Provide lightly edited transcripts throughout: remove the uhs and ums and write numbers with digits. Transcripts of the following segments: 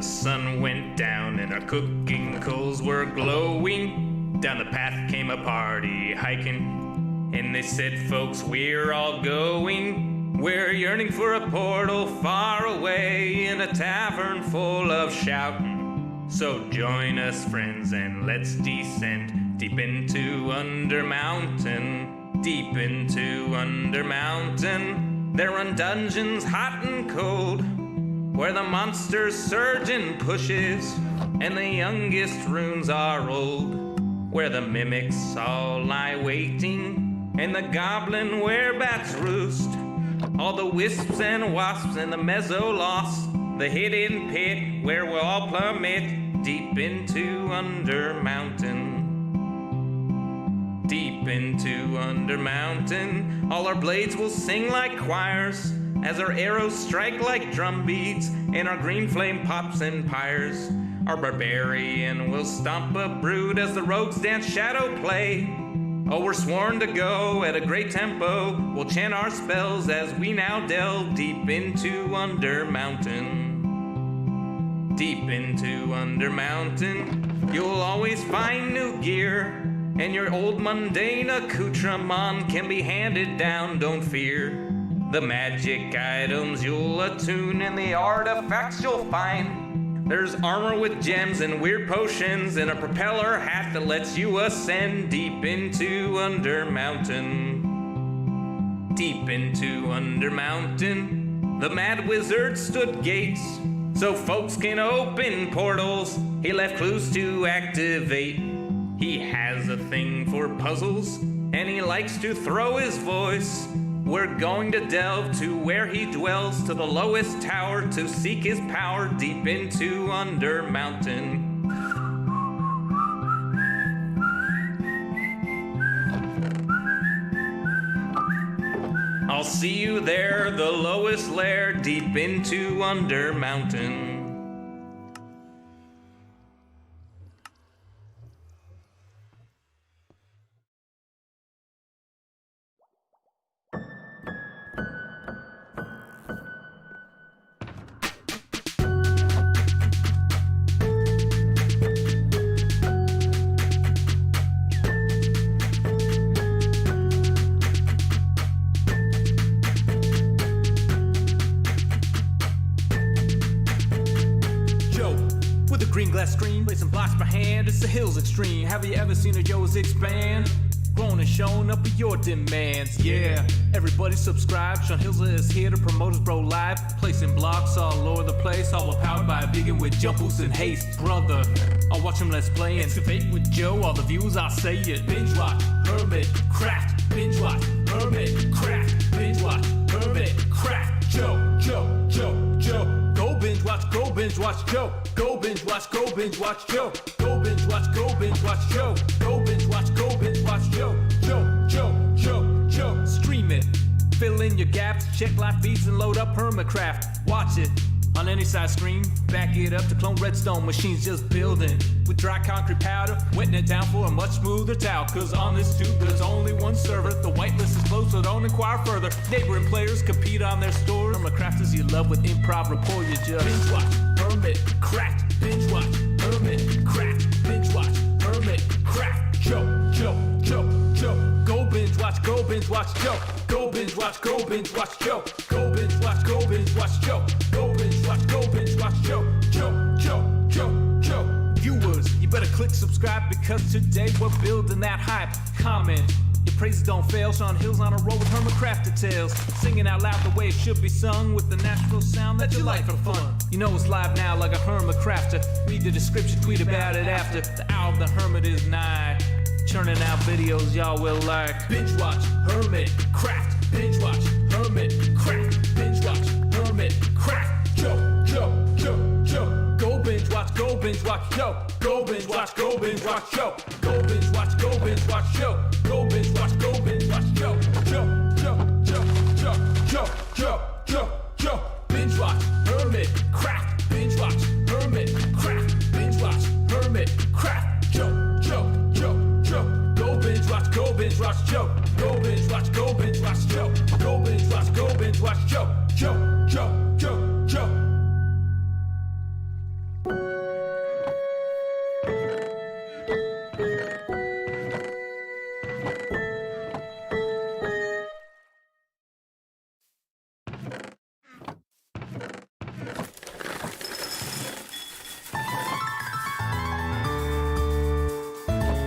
sun went down and our cooking coals were glowing. Down the path came a party hiking, and they said, folks, we're all going. We're yearning for a portal far away in a tavern full of shouting. So join us, friends, and let's descend deep into Undermountain. Deep into Undermountain. There run dungeons hot and cold, where the monsters surge and pushes, and the youngest runes are old, where the mimics all lie waiting, and the goblin werebats roost. All the wisps and wasps and the mezzo lost, the hidden pit where we'll all plummet deep into Undermountain. Deep into Undermountain, all our blades will sing like choirs, as our arrows strike like drum beats, and our green flame pops and pyres. Our barbarian will stomp a brood as the rogues dance shadow play. Oh, we're sworn to go at a great tempo. We'll chant our spells as we now delve deep into Undermountain. Deep into Undermountain, you'll always find new gear, and your old mundane accoutrement can be handed down, don't fear. The magic items you'll attune and the artifacts you'll find. There's armor with gems and weird potions and a propeller hat that lets you ascend deep into Undermountain. Deep into Undermountain, the mad wizard stood gates so folks can open portals. He left clues to activate. He has a thing for puzzles and he likes to throw his voice. We're going to delve to where he dwells, to the lowest tower, to seek his power deep into Undermountain. I'll see you there, the lowest lair, deep into Undermountain. Screen, placing blocks per hand, it's the hills extreme. Have you ever seen a Yo's expand? Grown and shown up with your demands, yeah. Everybody subscribe, Sean Hills is here to promote his bro live. Placing blocks all over the place, all powered by a vegan with jump boost and haste. Brother, I'll watch him let's play and excavate with Joe, all the views I'll say it. Binge watch, Hermitcraft, binge watch, Hermitcraft, binge watch, Hermitcraft. Joe. Go binge watch, Joe. Go binge watch, Joe. Go binge watch, Joe. Go binge watch, Joe. Joe. Stream it. Fill in your gaps, check live feeds and load up Hermitcraft. Watch it on any size screen. Back it up to clone redstone machines just building. With dry concrete powder, wetting it down for a much smoother towel. Cause on this tube there's only one server. The whitelist is closed, so don't inquire further. Neighboring players compete on their stores. Hermitcrafters you love with improv rapport, you just binge watch, Hermitcraft, binge watch, Hermitcraft, binge watch, Hermitcraft. Joe. Go binge watch, Joe. Go binge watch, Joe. Go binge watch, Joe. Go binge watch, Joe. Viewers, you better click subscribe because today we're building that hype. Comment, your praises don't fail. Sean Hills on a roll with Hermitcraft details, singing out loud the way it should be sung, with the natural sound that you like for fun. You know it's live now like a Hermitcrafter. Read the description, tweet about it after. The hour of the hermit is nigh, churning out videos y'all will like. Binge watch, Hermitcraft. Binge watch, Hermitcraft. Binge watch, Hermitcraft. Joe. Go binge watch, Joe. Go binge watch, Joe. Go binge watch, Joe. Go binge watch, Joe. Joe. Binge watch, Hermitcraft. Binge watch, Hermitcraft. Binge watch, Hermitcraft. Joe. Go binge watch, Joe. Go binge watch, Joe. Go binge watch, Joe. Joe.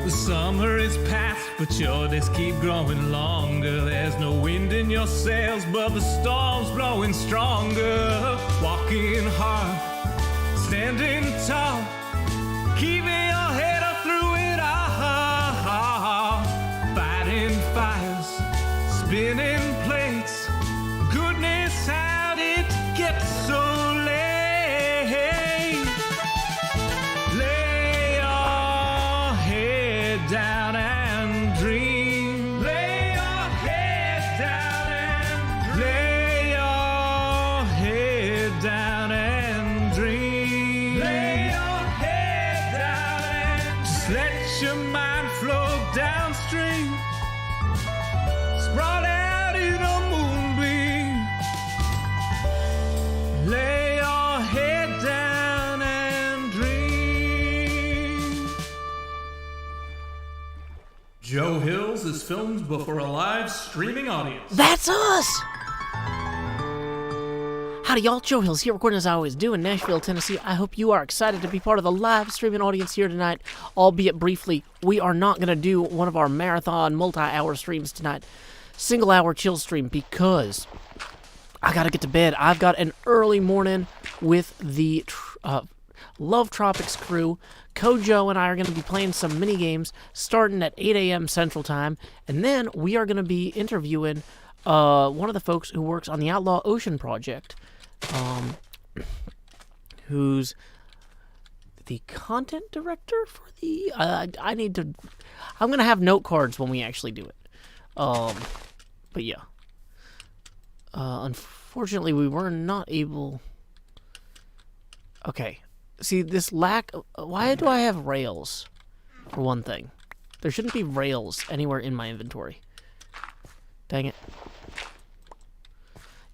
The summer is past, but your days keep growing longer. There's no wind in your sails, but the storm's blowing stronger. Walking hard, standing tall, keeping your head up through it all. Fighting fires, spinning plates. Goodness, how did it get so late? Lay your head down and dream. Lay your head down and dream. Lay your head down and dream. Lay your head down and just let your mind flow downstream. Sprawled out in a moonbeam. Lay your head down and dream. Joe Hills is filmed before a live streaming audience. That's us! Howdy y'all, Joe Hills here, recording as I always do in Nashville, Tennessee. I hope you are excited to be part of the live streaming audience here tonight, albeit briefly. We are not going to do one of our marathon multi-hour streams tonight. Single-hour chill stream because I got to get to bed. I've got an early morning with the Love Tropics crew. Kojo and I are going to be playing some mini games starting at 8 a.m. Central Time, and then we are going to be interviewing one of the folks who works on the Outlaw Ocean Project, who's the content director for the... I'm going to have note cards when we actually do it. But yeah. Unfortunately, we were not able... Okay. See, this lack... Why do I have rails, for one thing? There shouldn't be rails anywhere in my inventory. Dang it.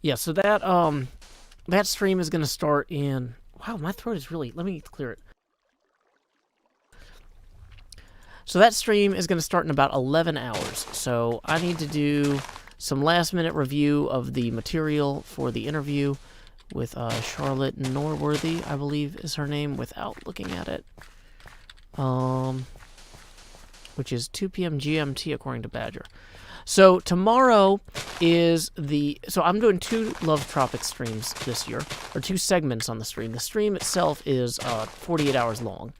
Yeah, so that stream is going to start in... Wow, my throat is really... Let me clear it. So that stream is going to start in about 11 hours. So I need to do some last-minute review of the material for the interview with Charlotte Norworthy, I believe is her name, without looking at it. Which is 2 p.m. GMT, according to Badger. So tomorrow is the... So I'm doing 2 Love Tropics streams this year, or 2 segments on the stream. The stream itself is 48 hours long.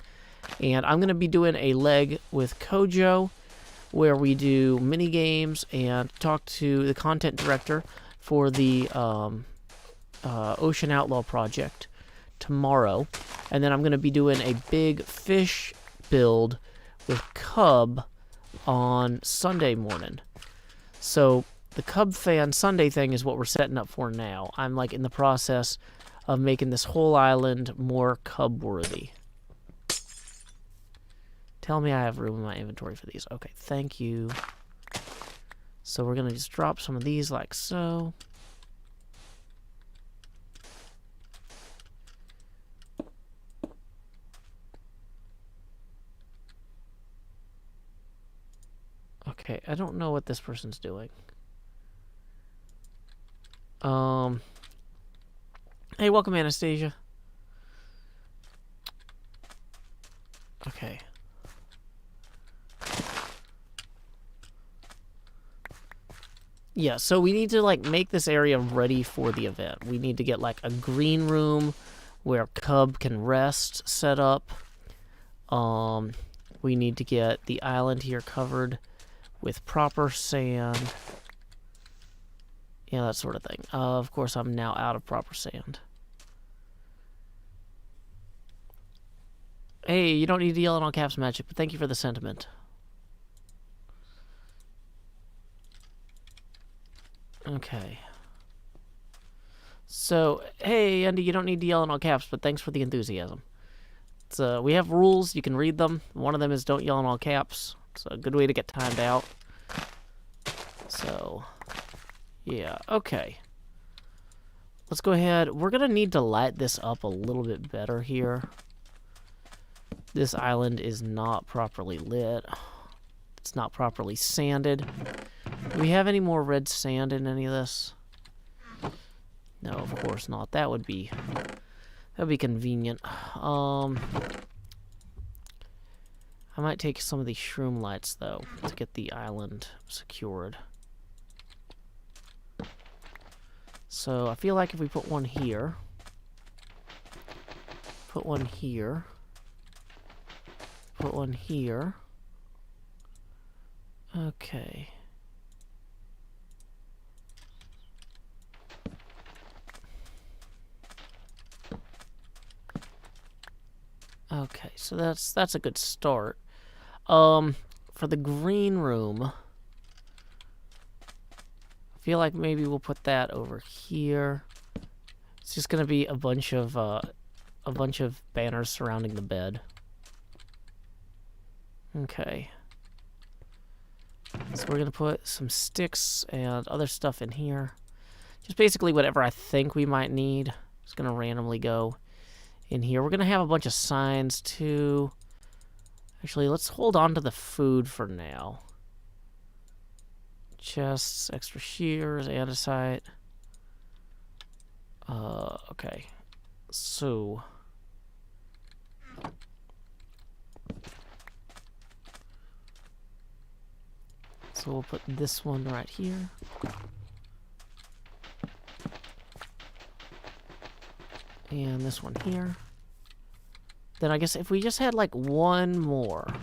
And I'm going to be doing a leg with Kojo, where we do mini games and talk to the content director for the Ocean Outlaw Project tomorrow. And then I'm going to be doing a big fish build with Cub on Sunday morning. So the Cub Fan Sunday thing is what we're setting up for now. I'm like in the process of making this whole island more Cub-worthy. Tell me I have room in my inventory for these. Okay, thank you. So we're going to just drop some of these like so. Okay, I don't know what this person's doing. Hey, welcome, Anastasia. Okay. Yeah, so we need to, like, make this area ready for the event. We need to get, like, a green room where Cub can rest set up. We need to get the island here covered with proper sand. Yeah, that sort of thing. Of course, I'm now out of proper sand. Hey, you don't need to yell in all caps, Magic, but thank you for the sentiment. Okay. So, hey, Andy, you don't need to yell in all caps, but thanks for the enthusiasm. We have rules. You can read them. One of them is don't yell in all caps. It's a good way to get timed out. So, yeah, okay. Let's go ahead. We're going to need to light this up a little bit better here. This island is not properly lit. It's not properly sanded. Do we have any more red sand in any of this? No, of course not. That would be convenient. I I might take some of these shroom lights, though, to get the island secured. So I feel like if we put one here, put one here, put one here. Okay. Okay, so that's a good start. For the green room, I feel like maybe we'll put that over here. It's just gonna be a bunch of banners surrounding the bed. Okay. So we're gonna put some sticks and other stuff in here. Just basically whatever I think we might need. It's gonna randomly go in here. We're gonna have a bunch of signs too. Actually, let's hold on to the food for now. Chests, extra shears, andesite. Okay. So we'll put this one right here. And this one here. Then I guess if we just had like one more,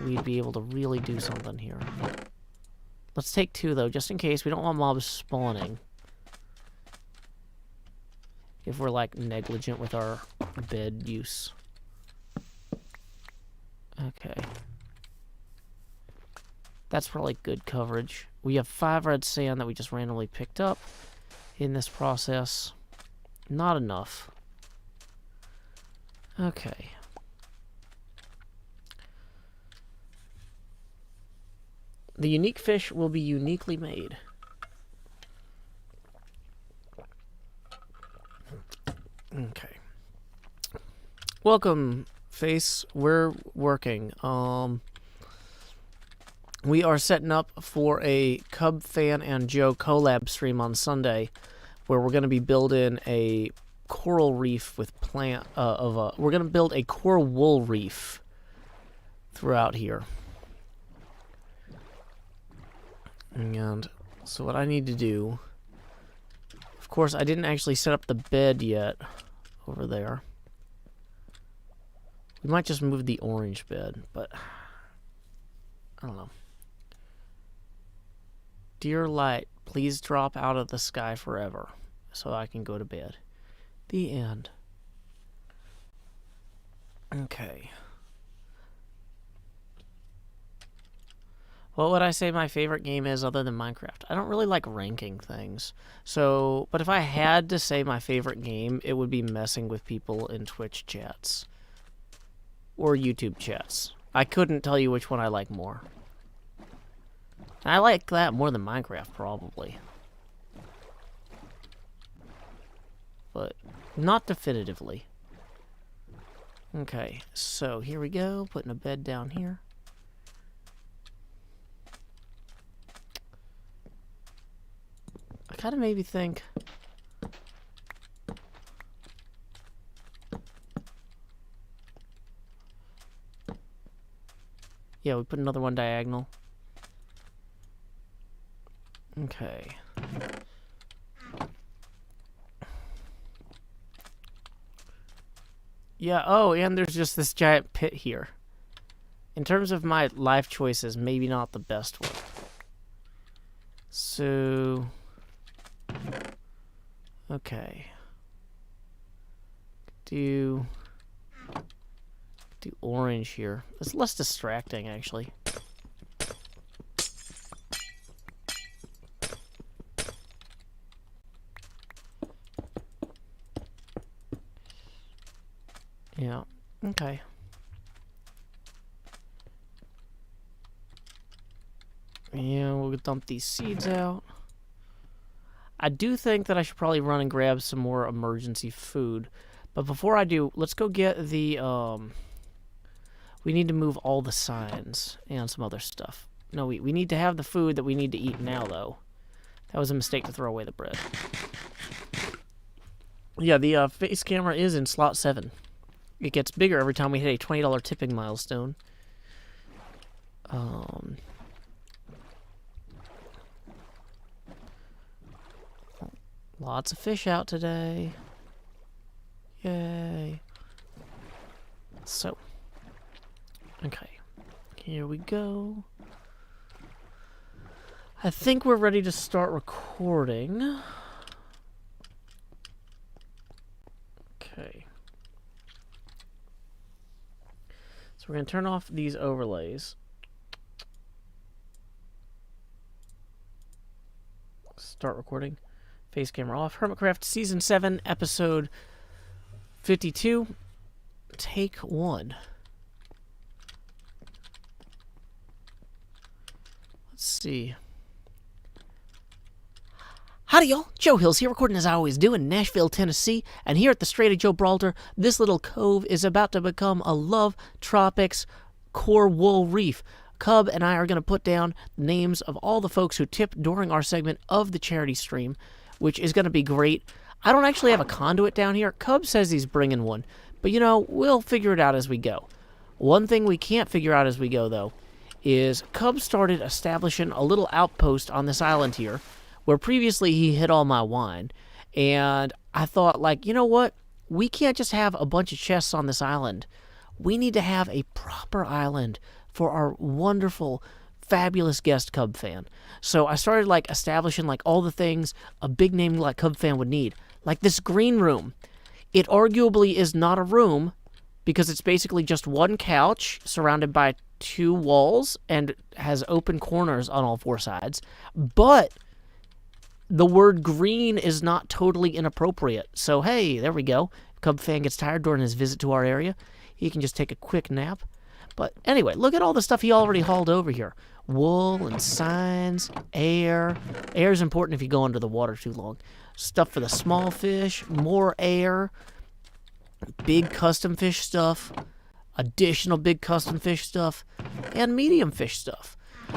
we'd be able to really do something here. Let's take two though, just in case. We don't want mobs spawning. If we're like negligent with our bed use. Okay. That's probably good coverage. We have 5 red sand that we just randomly picked up in this process. Not enough. Okay. The unique fish will be uniquely made. Okay. Welcome, Face. We're working. We are setting up for a Cub Fan and Joe collab stream on Sunday, where we're going to be building a coral reef with we're going to build a coral wool reef throughout here. And so what I need to do, of course, I didn't actually set up the bed yet over there. We might just move the orange bed, but I don't know. Dear light, please drop out of the sky forever so I can go to bed. The end. Okay. What would I say my favorite game is other than Minecraft? I don't really like ranking things. So, but if I had to say my favorite game, it would be messing with people in Twitch chats. Or YouTube chats. I couldn't tell you which one I like more. I like that more than Minecraft, probably. But not definitively. Okay, so here we go. Putting a bed down here. I kind of maybe think... Yeah, we put another one diagonal. Okay. Yeah, oh, and there's just this giant pit here. In terms of my life choices, maybe not the best one. So... Okay. Do orange here. It's less distracting, actually. Yeah, okay. Yeah, we'll dump these seeds out. I do think that I should probably run and grab some more emergency food. But before I do, let's go get the, we need to move all the signs and some other stuff. No, we need to have the food that we need to eat now, though. That was a mistake to throw away the bread. Yeah, the face camera is in slot 7. it gets bigger every time we hit a $20 tipping milestone. Lots of fish out today. Yay. So, okay, here we go. I think we're ready to start recording. Okay. So we're going to turn off these overlays. Start recording. Face camera off. Hermitcraft Season 7, Episode 52. Take 1. Let's see. Howdy, y'all. Joe Hills here, recording as I always do in Nashville, Tennessee. And here at the Strait of Joe Bralter, this little cove is about to become a Love Tropics coral reef. Cub and I are going to put down names of all the folks who tipped during our segment of the charity stream, which is going to be great. I don't actually have a conduit down here. Cub says he's bringing one, but you know, we'll figure it out as we go. One thing we can't figure out as we go, though, is Cub started establishing a little outpost on this island here, where previously he hid all my wine, and I thought, like, you know what? We can't just have a bunch of chests on this island. We need to have a proper island for our wonderful, fabulous guest Cub fan. So I started, like, establishing, like, all the things a big name like Cub fan would need. Like this green room. It arguably is not a room because it's basically just one couch surrounded by 2 walls and has open corners on all 4 sides. But the word green is not totally inappropriate. So, hey, there we go. Cub fan gets tired during his visit to our area. He can just take a quick nap. But anyway, look at all the stuff he already hauled over here. Wool and signs, air. Air is important if you go under the water too long. Stuff for the small fish, more air, big custom fish stuff, additional big custom fish stuff, and medium fish stuff.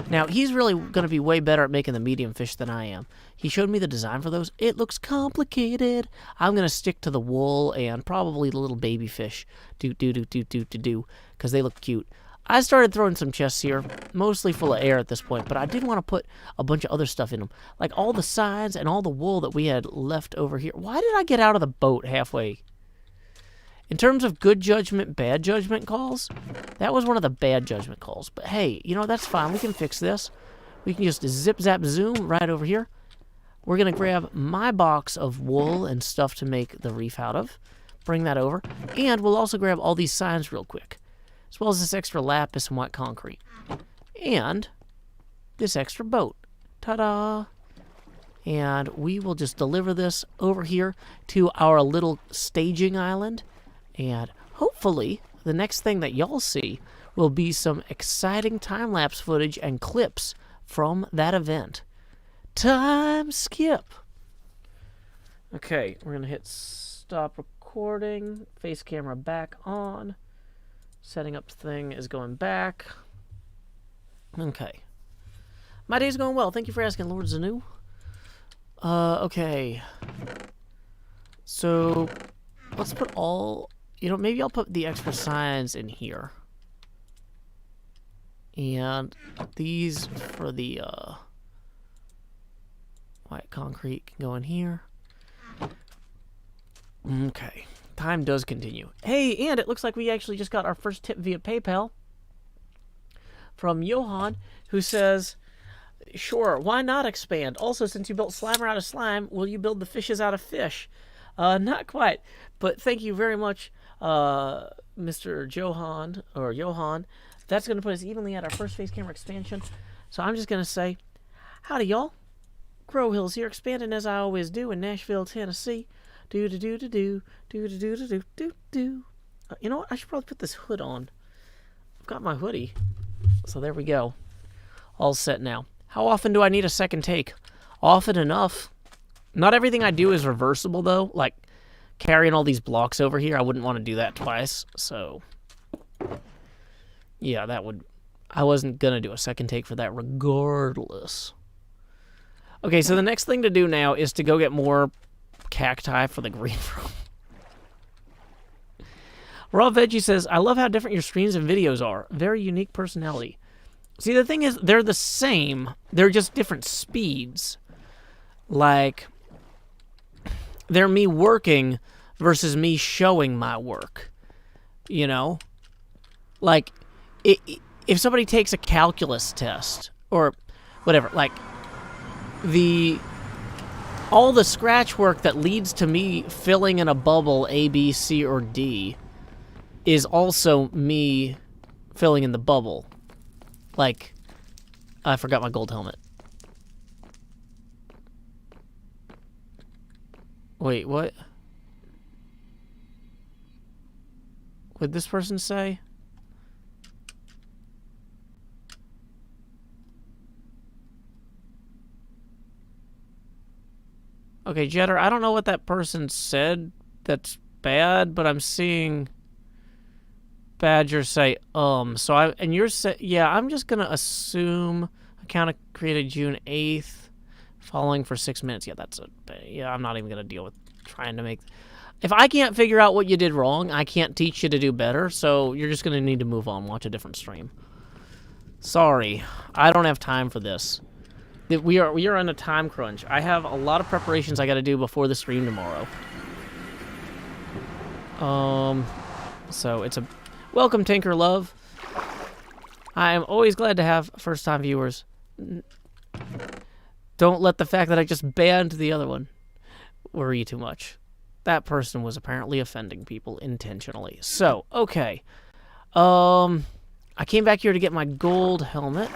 Now, he's really going to be way better at making the medium fish than I am. He showed me the design for those. It looks complicated. I'm going to stick to the wool and probably the little baby fish, because they look cute. I started throwing some chests here, mostly full of air at this point, but I did want to put a bunch of other stuff in them, like all the signs and all the wool that we had left over here. Why did I get out of the boat halfway? In terms of good judgment, bad judgment calls, that was one of the bad judgment calls. But hey, you know, that's fine. We can fix this. We can just zip, zap, zoom right over here. We're going to grab my box of wool and stuff to make the reef out of. Bring that over. And we'll also grab all these signs real quick, as well as this extra lapis and white concrete. And this extra boat. Ta-da! And we will just deliver this over here to our little staging island. And hopefully, the next thing that y'all see will be some exciting time-lapse footage and clips from that event. Time skip! Okay, we're going to hit stop recording. Face camera back on. Setting up thing is going back. Okay. My day's going well. Thank you for asking, Lord Zanu. Okay. So, let's put all... You know, maybe I'll put the extra signs in here. And these for the white concrete can go in here. Okay. Time does continue. Hey, and it looks like we actually just got our first tip via PayPal from Johan, who says, sure, why not expand? Also, since you built Slimer out of slime, will you build the fishes out of fish? Not quite, but thank you very much, Mr. Johan, or Johan. That's going to put us evenly at our first face camera expansion. So I'm just going to say, howdy, y'all. Grow Hills here, expanding as I always do in Nashville, Tennessee. Do-do-do-do-do, do-do-do-do-do-do. You know what? I should probably put this hood on. I've got my hoodie. So there we go. All set now. How often do I need a second take? Often enough. Not everything I do is reversible, though. Like, carrying all these blocks over here, I wouldn't want to do that twice. So, yeah, that would... I wasn't going to do a second take for that regardless. Okay, so the next thing to do now is to go get more cacti for the green room. Raw Veggie says, I love how different your streams and videos are. Very unique personality. See, the thing is, they're the same. They're just different speeds. Like, they're me working versus me showing my work. You know? Like, if somebody takes a calculus test, or whatever, like, all the scratch work that leads to me filling in a bubble A, B, C, or D is also me filling in the bubble. Like, I forgot my gold helmet. Wait, what? What'd this person say? Okay, Jetter, I don't know what that person said that's bad, but I'm seeing Badger say, so you're yeah, I'm just gonna assume account created June 8th, following for 6 minutes. Yeah, I'm not even gonna deal with trying to make, if I can't figure out what you did wrong, I can't teach you to do better, so you're just gonna need to move on, watch a different stream. Sorry, I don't have time for this. We are on a time crunch. I have a lot of preparations I gotta do before the stream tomorrow. So it's a... Welcome, Tinker Love. I am always glad to have first-time viewers. Don't let the fact that I just banned the other one worry you too much. That person was apparently offending people intentionally. So, okay. I came back here to get my gold helmet.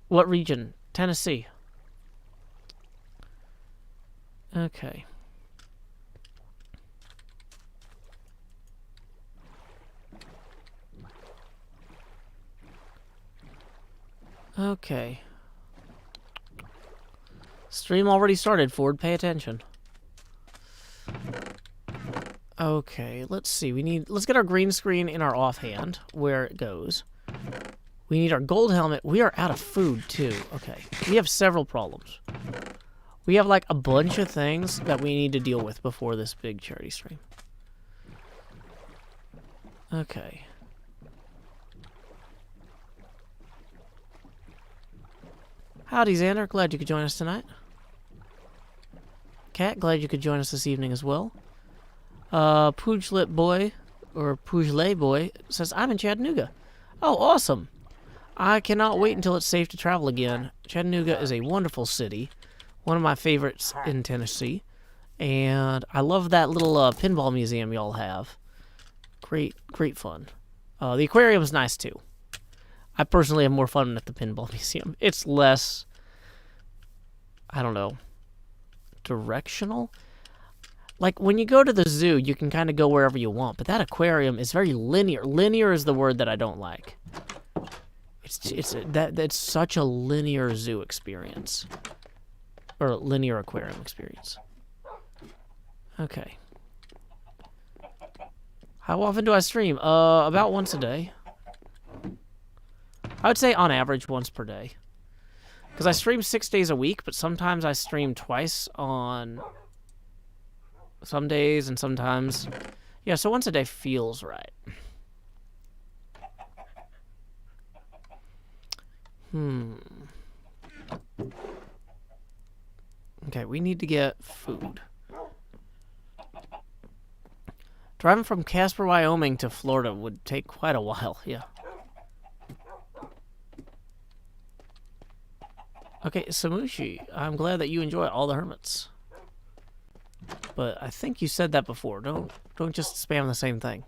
What region? Tennessee. Okay. Okay. Stream already started, Ford. Pay attention. Okay, let's see. Let's get our green screen in our offhand, where it goes. We need our gold helmet. We are out of food, too. Okay. We have several problems. We have, like, a bunch of things that we need to deal with before this big charity stream. Okay. Howdy, Xander. Glad you could join us tonight. Kat, glad you could join us this evening as well. Poojlet Boy, or Poojle Boy, says, I'm in Chattanooga. Oh, awesome. I cannot wait until it's safe to travel again. Chattanooga is a wonderful city. One of my favorites in Tennessee. And I love that little pinball museum y'all have. Great fun. The aquarium is nice, too. I personally have more fun at the pinball museum. It's less, I don't know, directional. Like, when you go to the zoo, you can kind of go wherever you want. But that aquarium is very linear. Linear is the word that I don't like. That's such a linear zoo experience. Or linear aquarium experience. Okay. How often do I stream? About once a day. I would say on average once per day. Because I stream 6 days a week, but sometimes I stream twice on some days and sometimes... Yeah, so once a day feels right. Okay, we need to get food. Driving from Casper, Wyoming to Florida would take quite a while, yeah. Okay, Samushi, I'm glad that you enjoy all the hermits. But I think you said that before. Don't just spam the same thing.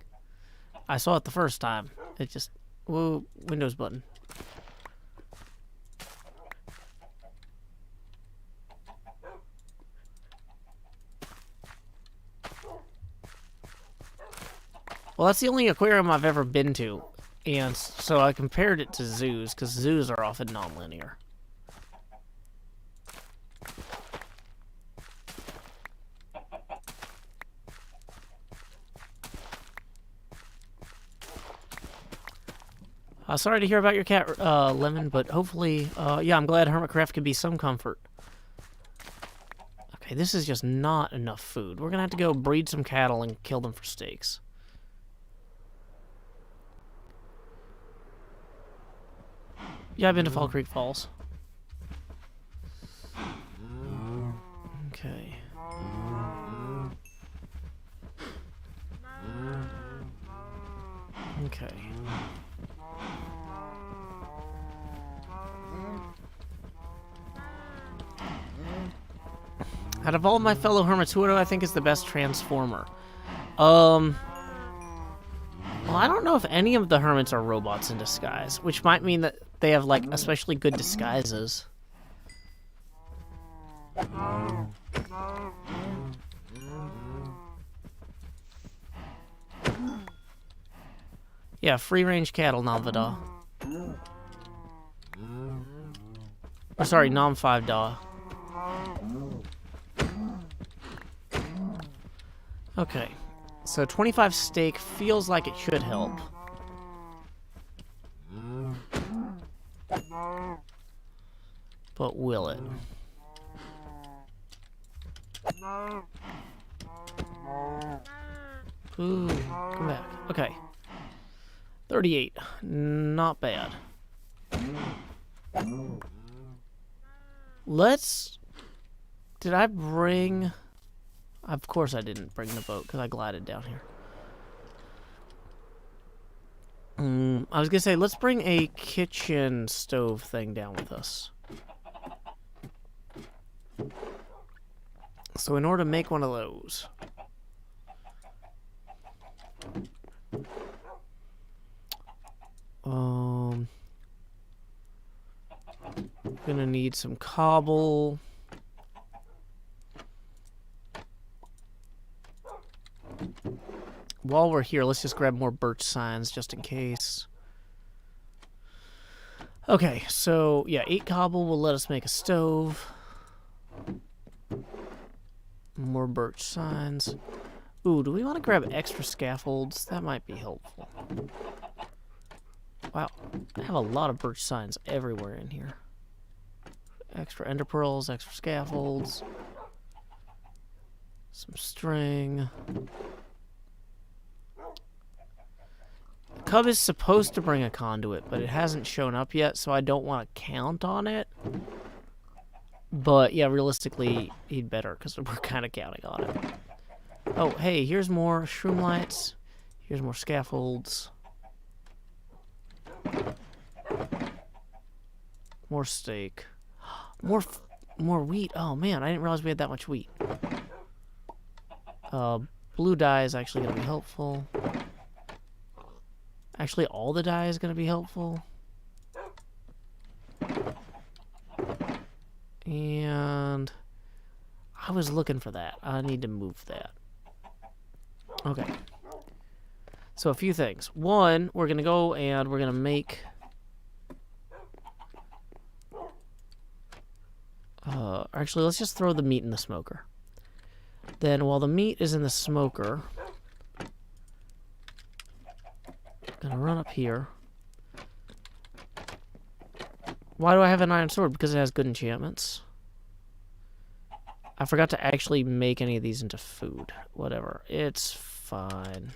I saw it the first time. It just... Whoa, Windows button. Well, that's the only aquarium I've ever been to. And so I compared it to zoos, because zoos are often non-linear. Sorry to hear about your cat, Lemon, but hopefully, yeah, I'm glad Hermitcraft could be some comfort. Okay, Okay, this is just not enough food. We're gonna have to go breed some cattle and kill them for steaks. Yeah, I've been to Fall Creek Falls. Okay. Okay. Out of all my fellow hermits, who do I think is the best transformer? Well, I don't know if any of the hermits are robots in disguise, which might mean that they have, like, especially good disguises. Yeah, free-range cattle, Namvada. Or, sorry, Nam 5 Da. Okay. So 25 steak feels like it should help. But will it? Ooh, come back. Okay. 38. Not bad. Let's... Did I bring... Of course I didn't bring the boat, because I glided down here. I was going to say, let's bring a kitchen stove thing down with us. So in order to make one of those... Gonna need some cobble. While we're here, let's just grab more birch signs just in case. Okay, so yeah, 8 cobble will let us make a stove. More birch signs. Ooh, do we want to grab extra scaffolds? That might be helpful. Wow, I have a lot of birch signs everywhere in here. Extra ender pearls, extra scaffolds. Some string. Cub is supposed to bring a conduit, but it hasn't shown up yet, so I don't want to count on it. But yeah, realistically, he'd better, because we're kind of counting on it. Oh, hey, here's more shroom lights. Here's more scaffolds. More steak. More wheat. Oh man, I didn't realize we had that much wheat. Blue dye is actually going to be helpful. Actually, all the dye is going to be helpful. And I was looking for that. I need to move that. Okay. So a few things. One, we're going to go and we're going to make... actually, let's just throw the meat in the smoker. Then, while the meat is in the smoker, I'm gonna run up here. Why do I have an iron sword? Because it has good enchantments. I forgot to actually make any of these into food. Whatever. It's fine.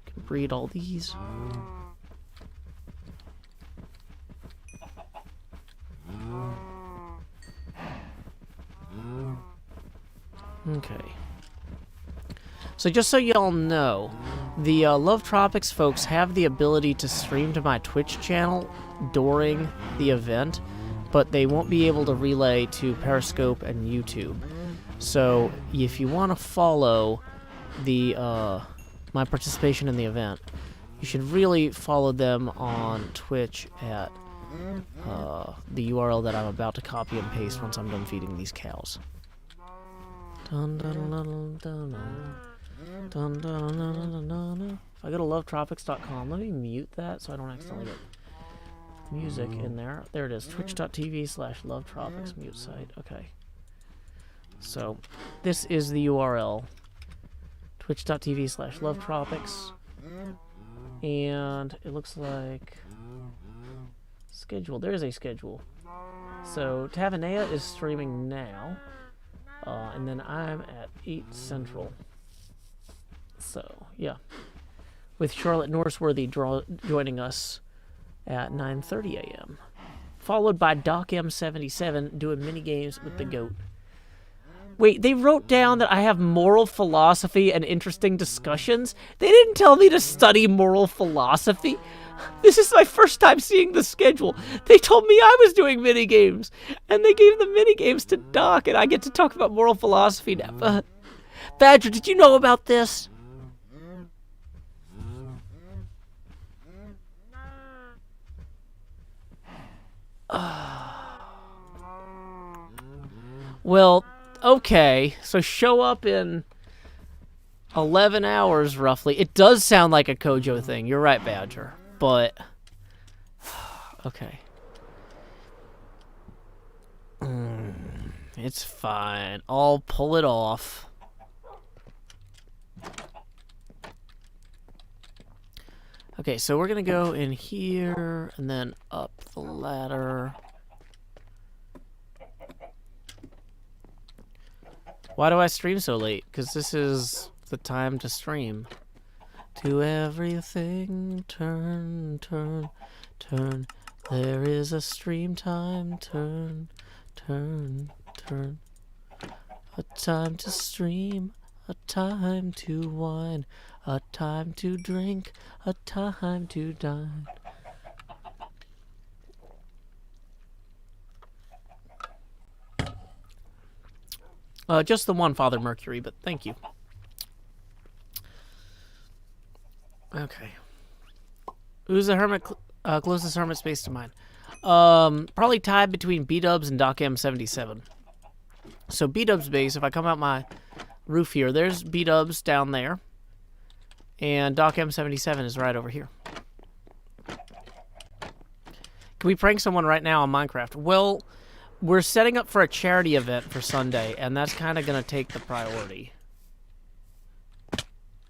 Can breed all these. Okay. So just so y'all know, the Love Tropics folks have the ability to stream to my Twitch channel during the event, but they won't be able to relay to Periscope and YouTube. So if you want to follow the my participation in the event, you should really follow them on Twitch at the URL that I'm about to copy and paste once I'm done feeding these cows. Dun, dun, dun, dun, dun. Dun, dun, dun, dun, dun, dun. If I go to lovetropics.com, let me mute that so I don't accidentally get music in there. There it is, twitch.tv/lovetropics mute site. Okay. So, this is the URL. Twitch.tv/lovetropics. And it looks like Schedule. There is a schedule. So Tavanea is streaming now. And then I'm at 8 Central. So, yeah. With Charlotte Norseworthy joining us at 9:30 a.m. Followed by Doc M77 doing mini games with the goat. Wait, they wrote down that I have moral philosophy and interesting discussions? They didn't tell me to study moral philosophy. This is my first time seeing the schedule. They told me I was doing mini games, and they gave the mini games to Doc, and I get to talk about moral philosophy now. Badger, did you know about this? Well, okay, so show up in 11 hours, roughly. It does sound like a Kojo thing. You're right, Badger. But, okay. It's fine. I'll pull it off. Okay, so we're going to go in here and then up the ladder. Why do I stream so late? Because this is the time to stream. To everything, turn, turn, turn. There is a stream time, turn, turn, turn. A time to stream, a time to wine, a time to drink, a time to dine. Just the one, Father Mercury, but thank you. Okay. Who's the hermit closest hermit space to mine? Probably tied between B-dubs and Doc M77. So B-dubs base, if I come out my roof here, there's B-dubs down there. And Doc M77 is right over here. Can we prank someone right now on Minecraft? Well, we're setting up for a charity event for Sunday, and that's kind of going to take the priority.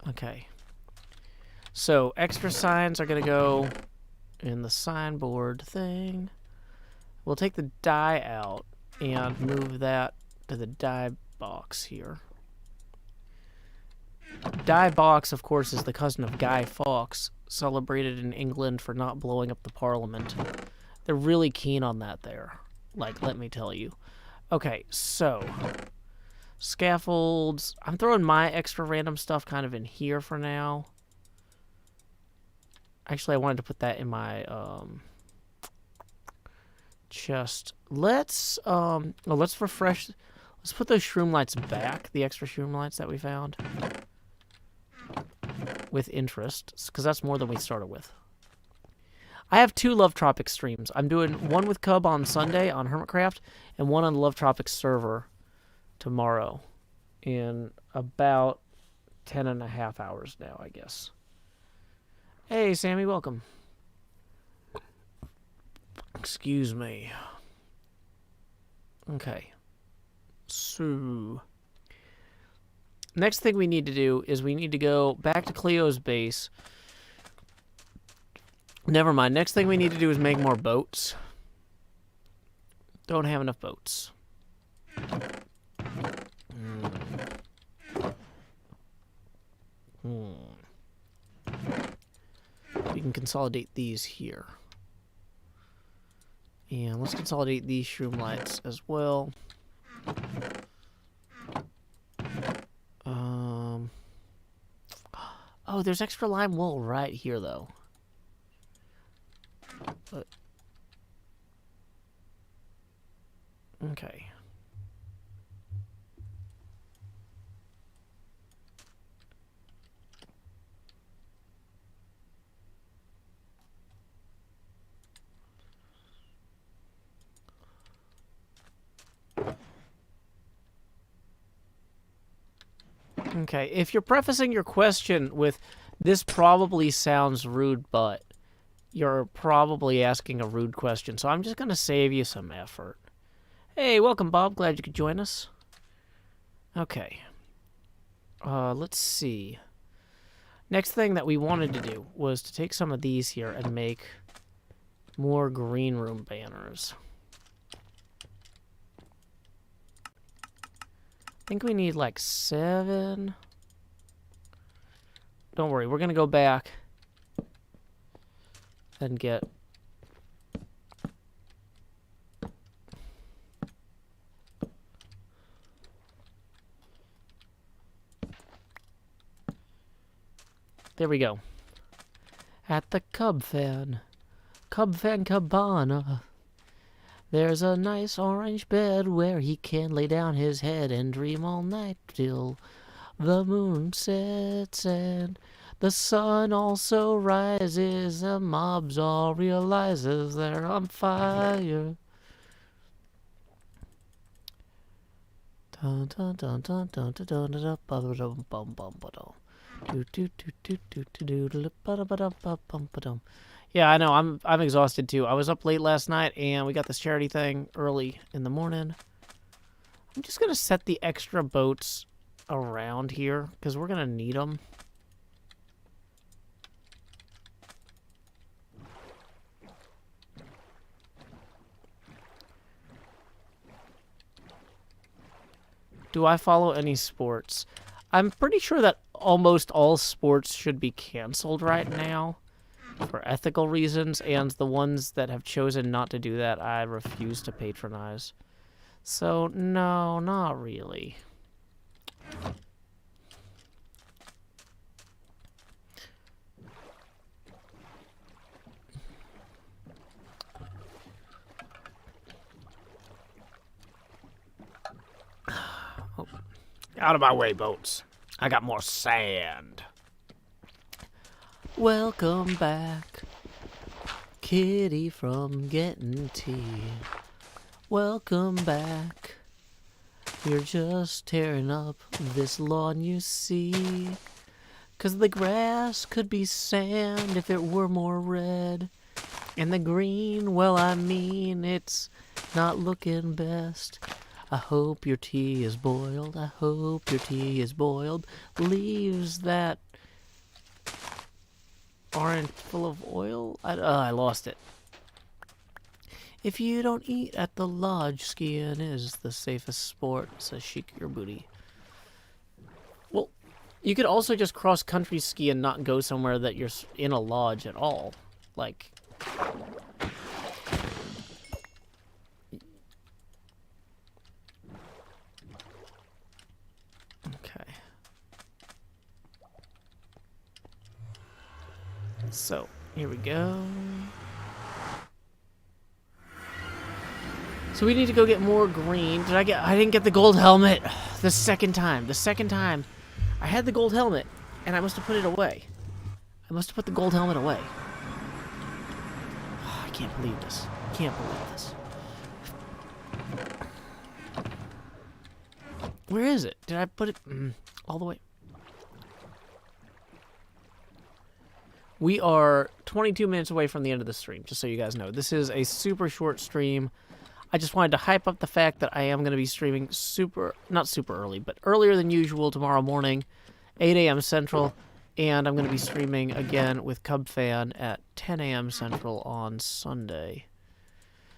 Okay. So, extra signs are going to go in the signboard thing. We'll take the die out and move that to the die box here. Die box, of course, is the cousin of Guy Fawkes, celebrated in England for not blowing up the Parliament. They're really keen on that there. Like, let me tell you. Okay, so scaffolds. I'm throwing my extra random stuff kind of in here for now. Actually, I wanted to put that in my chest. Let's refresh. Let's put those shroom lights back, the extra shroom lights that we found. With interest, because that's more than we started with. I have 2 Love Tropics streams. I'm doing one with Cub on Sunday on Hermitcraft, and one on the Love Tropics server tomorrow in about 10.5 hours now, I guess. Hey, Sammy, welcome. Excuse me. Okay. So, next thing we need to do is we need to go back to Cleo's base. Never mind. Next thing we need to do is make more boats. Don't have enough boats. We can consolidate these here. And let's consolidate these shroom lights as well. Oh, there's extra lime wool right here, though. But, okay. Okay, if you're prefacing your question with, "This probably sounds rude, but," you're probably asking a rude question, so I'm just going to save you some effort. Hey, welcome, Bob. Glad you could join us. Okay. Let's see. Next thing that we wanted to do was to take some of these here and make More green room banners. I think we need like 7. Don't worry, we're gonna go back and get... There we go. At the Cub Fan Cabana, there's a nice orange bed where he can lay down his head and dream all night till the moon sets and the sun also rises. The mobs all realizes they're on fire. Dun dun dun dun dun dun dun dun dun dun bum bum bum. Yeah, I know. I'm exhausted too. I was up late last night, and we got this charity thing early in the morning. I'm just gonna set the extra boats around here because we're gonna need them. Do I follow any sports? I'm pretty sure that almost all sports should be canceled right now for ethical reasons, and the ones that have chosen not to do that, I refuse to patronize. So, no, not really. Oh. Out of my way, boats. I got more sand. Welcome back, Kitty from Getting Tea. Welcome back. You're just tearing up this lawn, you see. 'Cause the grass could be sand if it were more red. And the green, well, I mean, it's not looking best. I hope your tea is boiled. I hope your tea is boiled. Leaves that aren't full of oil. I lost it. If you don't eat at the lodge, skiing is the safest sport, says Chic Your Booty. Well, you could also just cross-country ski and not go somewhere that you're in a lodge at all. Like... Okay. So, here we go. So we need to go get more green. I didn't get the gold helmet the second time. I had the gold helmet, and I must have put it away. I must have put the gold helmet away. Oh, I can't believe this. Where is it? Did I put it all the way? We are 22 minutes away from the end of the stream, just so you guys know. This is a super short stream. I just wanted to hype up the fact that I am going to be streaming not super early, but earlier than usual tomorrow morning, 8 a.m. Central, and I'm going to be streaming again with Cub Fan at 10 a.m. Central on Sunday.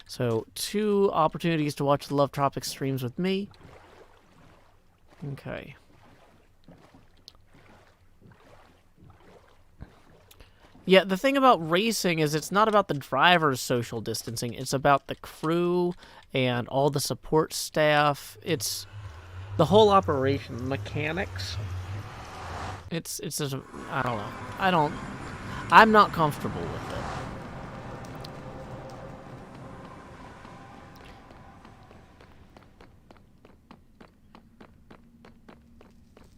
So, 2 opportunities to watch the Love Tropics streams with me. Okay. Yeah, the thing about racing is it's not about the driver's social distancing. It's about the crew and all the support staff. It's the whole operation, the mechanics. It's just, I don't know. I'm not comfortable with it.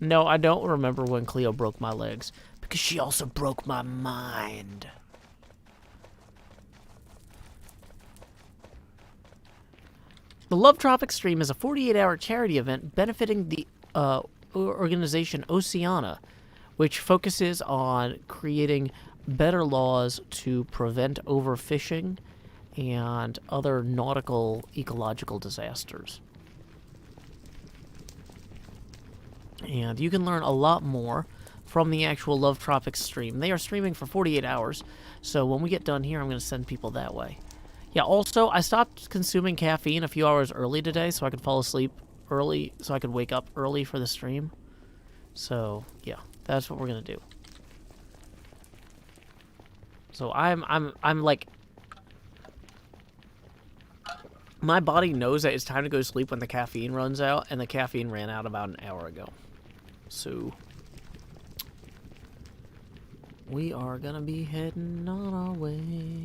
No, I don't remember when Cleo broke my legs. Because she also broke my mind. The Love Tropics stream is a 48-hour charity event benefiting the organization Oceana, which focuses on creating better laws to prevent overfishing and other nautical ecological disasters. And you can learn a lot more from the actual Love Tropics stream. They are streaming for 48 hours, so when we get done here, I'm going to send people that way. Yeah, also, I stopped consuming caffeine a few hours early today so I could fall asleep early, so I could wake up early for the stream. So, yeah, that's what we're going to do. So I'm like... My body knows that it's time to go to sleep when the caffeine runs out, and the caffeine ran out about an hour ago. So... we are gonna be heading on our way.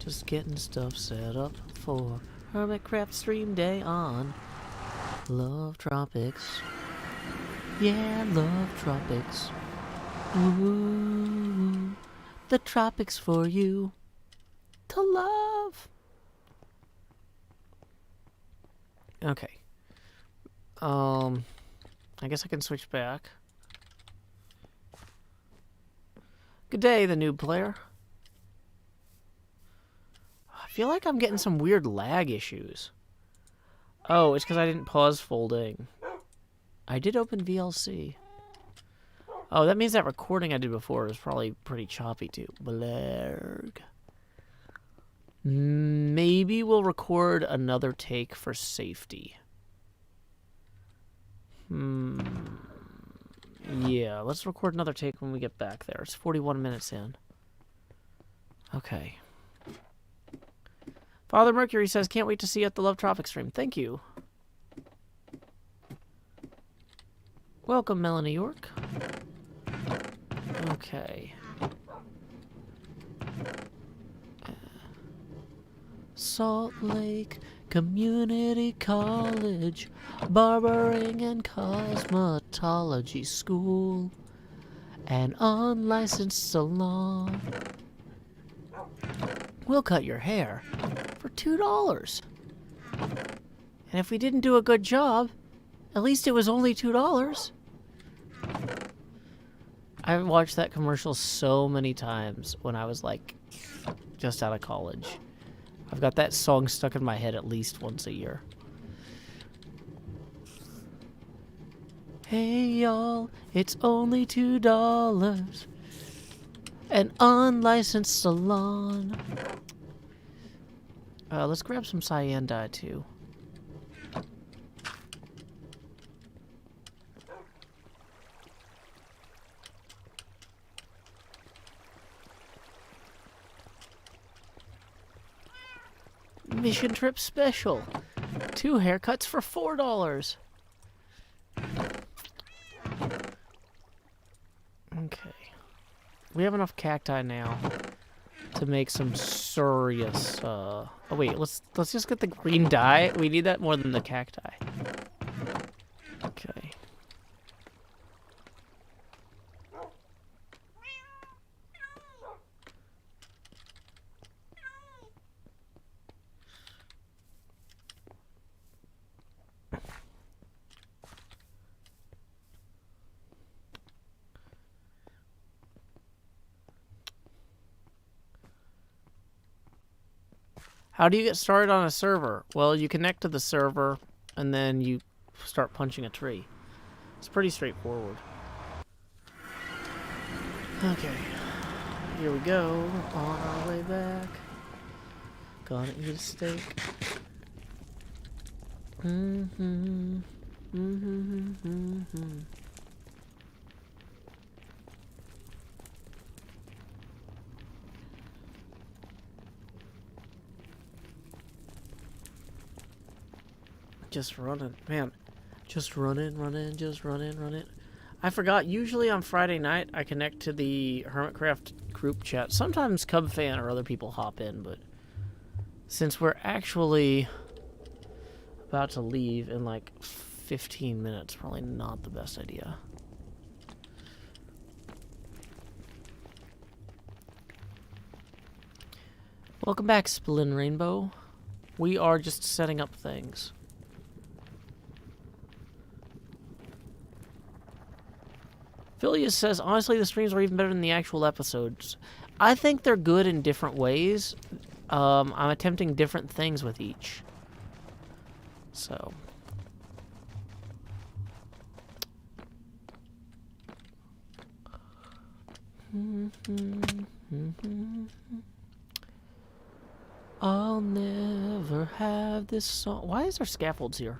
Just getting stuff set up for Hermitcraft stream day on Love Tropics. Yeah, Love Tropics. Ooh, the tropics for you to love. Okay. I guess I can switch back. Good day, the noob player. I feel like I'm getting some weird lag issues. Oh, it's because I didn't pause folding. I did open VLC. Oh, that means that recording I did before was probably pretty choppy too. Blarg. Maybe we'll record another take for safety. Yeah, let's record another take when we get back there. It's 41 minutes in. Okay. Father Mercury says, can't wait to see you at the Love Tropics stream. Thank you. Welcome, Melanie York. Okay. Salt Lake Community College, Barbering and Cosmetology School, an unlicensed salon. We'll cut your hair for $2. And if we didn't do a good job, at least it was only $2. I watched that commercial so many times when I was like just out of college. I've got that song stuck in my head at least once a year. Hey y'all, it's only $2. An unlicensed salon. Let's grab some cyan dye too. Mission trip special. 2 haircuts for $4. Okay. We have enough cacti now to make some serious, oh wait, let's just get the green dye. We need that more than the cacti. Okay. How do you get started on a server? Well, you connect to the server, and then you start punching a tree. It's pretty straightforward. Okay. Here we go. On our way back. Gonna eat a steak. Just running, man. Just running, just running. I forgot, usually on Friday night, I connect to the Hermitcraft group chat. Sometimes Cubfan or other people hop in, but since we're actually about to leave in like 15 minutes, probably not the best idea. Welcome back, Splin Rainbow. We are just setting up things. Phileas says, honestly, the streams are even better than the actual episodes. I think they're good in different ways. I'm attempting different things with each. So. I'll never have this song. Why is there scaffolds here?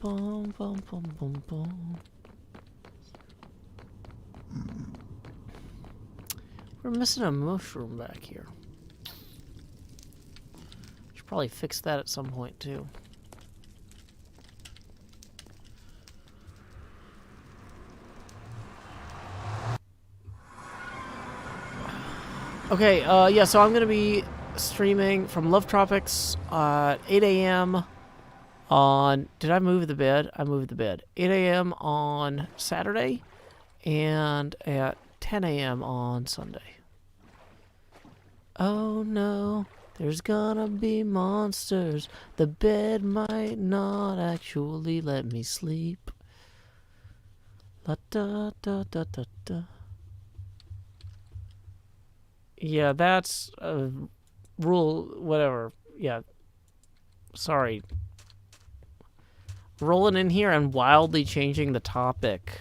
Bum, bum, bum, bum, bum. We're missing a mushroom back here. Should probably fix that at some point too. Okay, yeah, so I'm gonna be streaming from Love Tropics at 8 a.m. on... Did I move the bed? I moved the bed. 8 a.m. on Saturday and at 10 a.m. on Sunday. Oh no, there's gonna be monsters. The bed might not actually let me sleep. La da da da da da. Yeah, that's a rule, whatever. Yeah. Sorry. Rolling in here and wildly changing the topic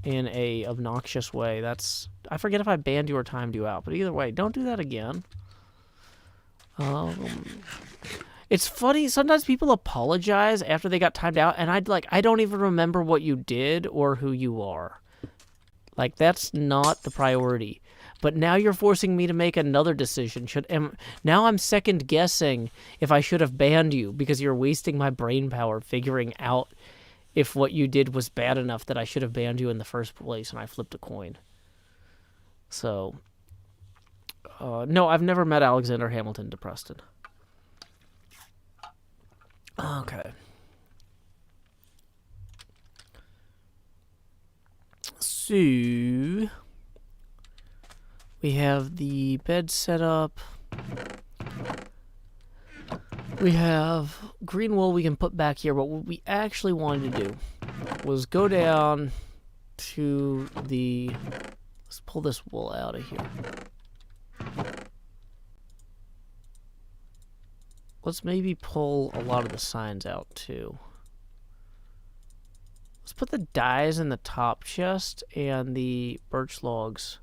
in a obnoxious way. That's... I forget if I banned you or timed you out, but either way, don't do that again. It's funny, sometimes people apologize after they got timed out, and I don't even remember what you did or who you are. Like, that's not the priority. But now you're forcing me to make another decision. Now I'm second guessing if I should have banned you because you're wasting my brain power figuring out if what you did was bad enough that I should have banned you in the first place, and I flipped a coin. So, no, I've never met Alexander Hamilton de Preston. Okay. So, we have the bed set up. We have green wool we can put back here, but what we actually wanted to do was go down to the... Let's pull this wool out of here. Let's maybe pull a lot of the signs out, too. Let's put the dyes in the top chest and the birch logs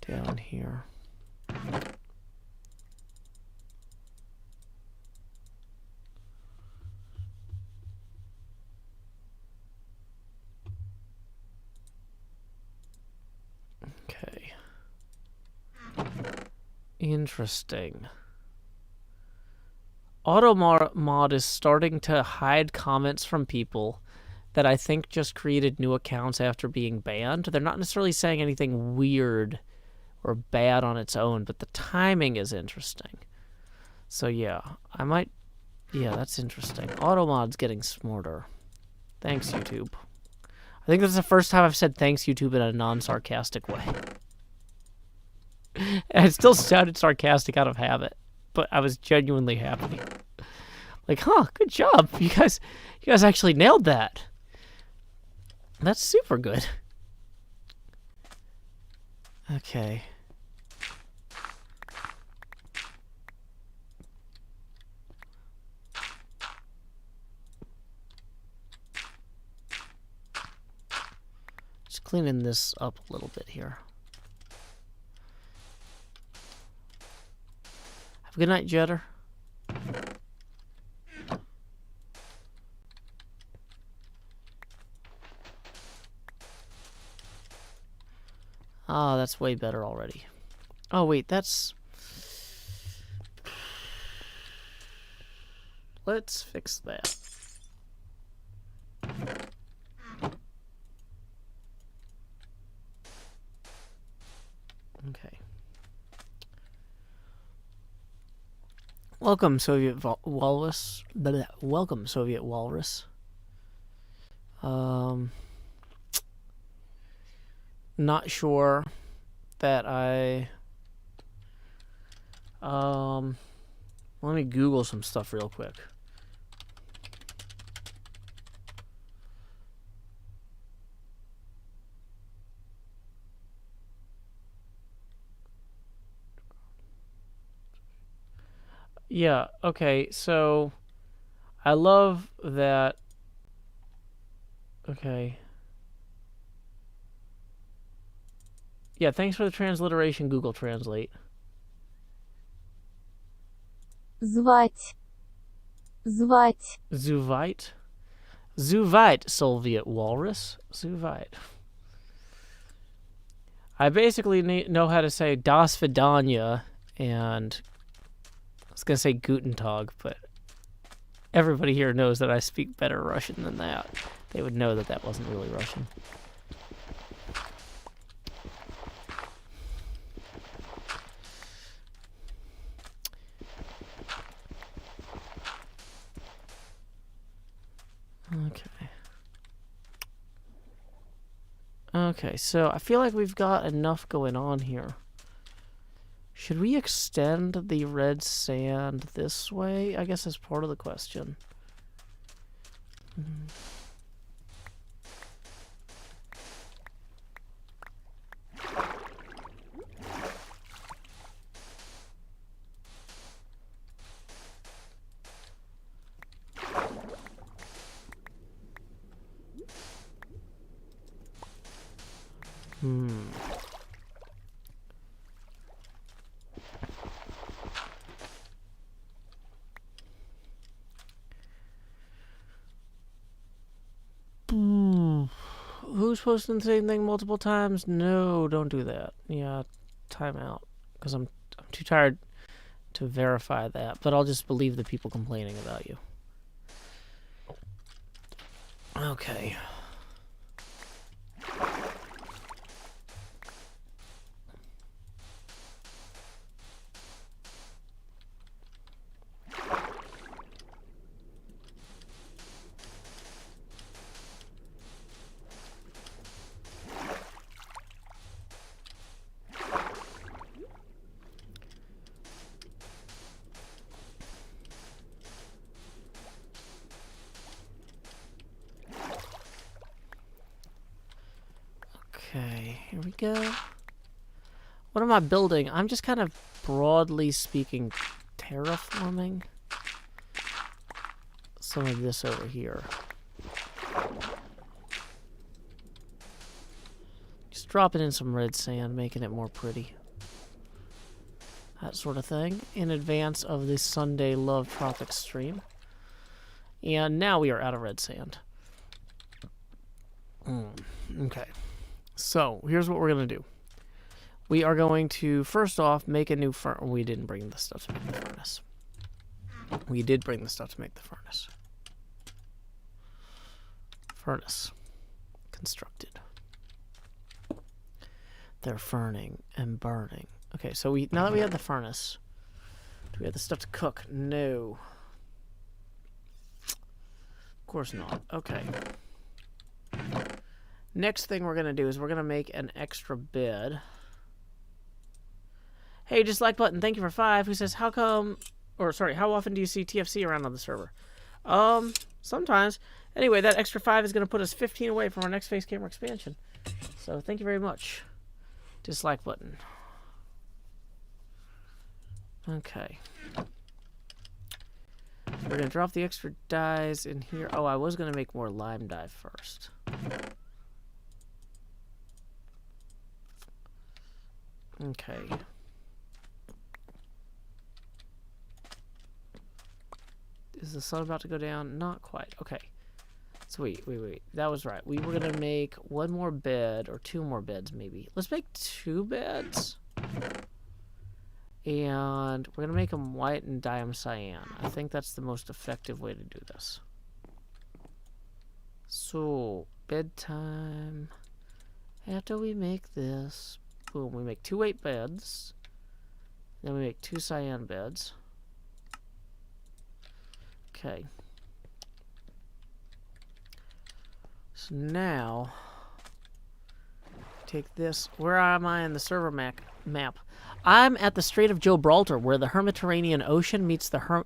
down here. Okay. Interesting. AutoMod is starting to hide comments from people that I think just created new accounts after being banned. They're not necessarily saying anything weird or bad on its own, but the timing is interesting. So yeah, I might... Yeah, that's interesting. AutoMod's getting smarter. Thanks, YouTube. I think that's the first time I've said thanks, YouTube, in a non-sarcastic way. And it still sounded sarcastic out of habit, but I was genuinely happy. Like, huh, good job. You guys actually nailed that. That's super good. Okay. Just cleaning this up a little bit here. Have a good night, Jetter. Oh, that's way better already. Oh, wait, that's... Let's fix that. Okay. Welcome, Soviet Walrus. Welcome, Soviet Walrus. Not sure that I... let me Google some stuff real quick. Yeah, okay, so I love that. Okay. Yeah, thanks for the transliteration, Google Translate. Звать. Звать. Zuvite? Zuvite, Soviet walrus. Zuvite. I basically know how to say Das Vidanya and I was going to say Guten Tag, but everybody here knows that I speak better Russian than that. They would know that that wasn't really Russian. Okay. Okay, so I feel like we've got enough going on here. Should we extend the red sand this way? I guess that's part of the question. Who's posting the same thing multiple times? No, don't do that. Yeah, time out. Because I'm too tired to verify that. But I'll just believe the people complaining about you. Okay. Okay, here we go. What am I building? I'm just kind of broadly speaking terraforming some of this over here. Just dropping in some red sand, making it more pretty. That sort of thing, in advance of this Sunday Love Tropics stream. And now we are out of red sand. Okay. So, here's what we're going to do. We are going to, first off, make a new furnace. We didn't bring the stuff to make the furnace. We did bring the stuff to make the furnace. Furnace. Constructed. They're ferning and burning. Okay, so now that we have the furnace, do we have the stuff to cook? No. Of course not. Okay. Next thing we're going to do is we're going to make an extra bed. Hey, dislike button, thank you for 5. Who says, how often do you see TFC around on the server? Sometimes. Anyway, that extra 5 is going to put us 15 away from our next face camera expansion. So, thank you very much. Dislike button. Okay. We're going to drop the extra dyes in here. Oh, I was going to make more lime dye first. Okay. Is the sun about to go down? Not quite. Okay. So wait. That was right. We were going to make one more bed, or 2 more beds maybe. Let's make 2 beds. And we're going to make them white and dye them cyan. I think that's the most effective way to do this. So, bedtime. After we make this, boom, we make 2 white beds. Then we make 2 cyan beds. Okay. So now, take this. Where am I in the server map? I'm at the Strait of Gibraltar, where the Hermitcraft Ocean meets the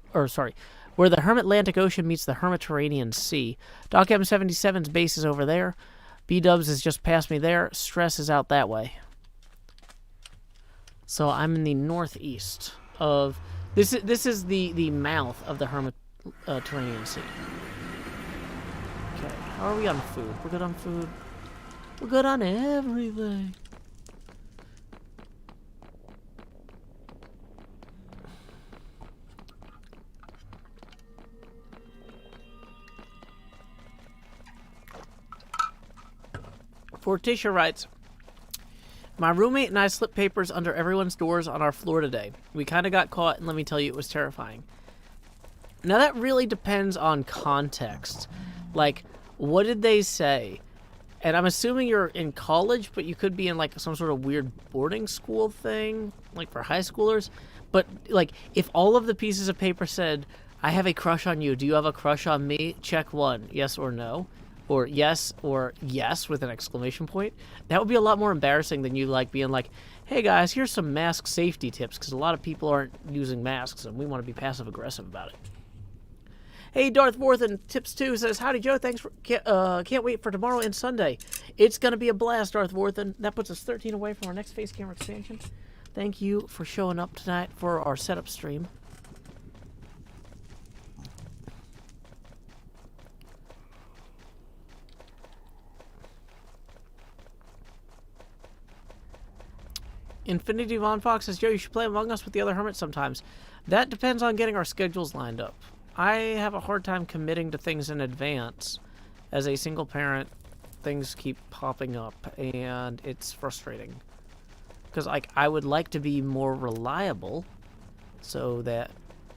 where the Hermitlantic Ocean meets the Hermitcraft Sea. Doc M77's base is over there. B-Dubs is just past me there. Stress is out that way. So I'm in the northeast of This is the mouth of the Hermitcraft Sea. Okay, how are we on food? We're good on food. We're good on everything. Forticia writes, my roommate and I slipped papers under everyone's doors on our floor today. We kind of got caught, and let me tell you, it was terrifying. Now, that really depends on context. Like, what did they say? And I'm assuming you're in college, but you could be in, like, some sort of weird boarding school thing, like, for high schoolers. But, like, if all of the pieces of paper said, I have a crush on you, do you have a crush on me? Check 1, yes or no. Or yes with an exclamation point. That would be a lot more embarrassing than you, like, being like, hey, guys, here's some mask safety tips, because a lot of people aren't using masks, and we want to be passive-aggressive about it. Hey, Darth Vorthen, Tips 2 says, howdy, Joe. Thanks for... Can't wait for tomorrow and Sunday. It's going to be a blast, Darth Vorthen. That puts us 13 away from our next face camera expansion. Thank you for showing up tonight for our setup stream. Infinity Von Fox says, Joe, you should play Among Us with the other hermits sometimes. That depends on getting our schedules lined up. I have a hard time committing to things in advance. As a single parent, things keep popping up, and it's frustrating. Because, like, I would like to be more reliable so that,